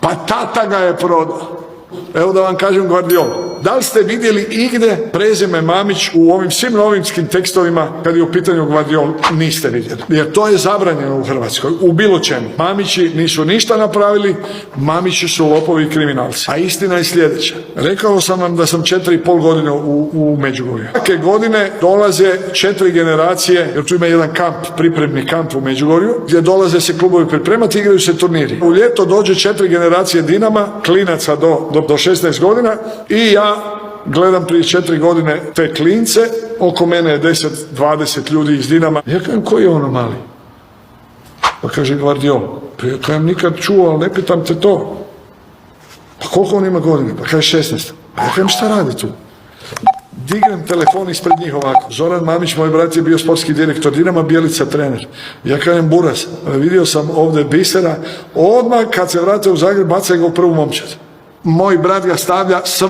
Pa tata ga je prodao. Evo da vam kažem Guardiola. Da li ste vidjeli igdje prezime Mamić u ovim svim novinskim tekstovima kad je u pitanju Guardiola? Niste vidjeli. Jer to je zabranjeno u Hrvatskoj, u bilo čemu. Mamići nisu ništa napravili, Mamići su lopovi i kriminalci. A istina je sljedeća. Rekao sam vam da sam 4,5 godine u Međugorju. Svake godine dolaze 4 generacije, jer tu ima jedan kamp, pripremni kamp u Međugorju, gdje dolaze se klubovi pripremati, igraju se turniri. U ljeto dođe 4 generacije Dinama, klinaca do 16 godina i ja gledam prije 4 godine te klince, oko mene je 10-20 ljudi iz Dinama. Ja kažem, koji je ono mali? Pa kaže Guardiola. Pa ja kažem, nikad čuo, ali ne pitam te to. Pa koliko on ima godine? Pa kaže 16. Pa ja kažem, šta radi tu? Dignem telefon ispred njih ovako. Zoran Mamić, moj brat, je bio sportski direktor Dinama, Bjelica trener. Ja kažem, Buras, vidio sam ovdje bisera, odmah kad se vrate u Zagreb, bacaj ga u prvu momčad. Moj brat ga stavlja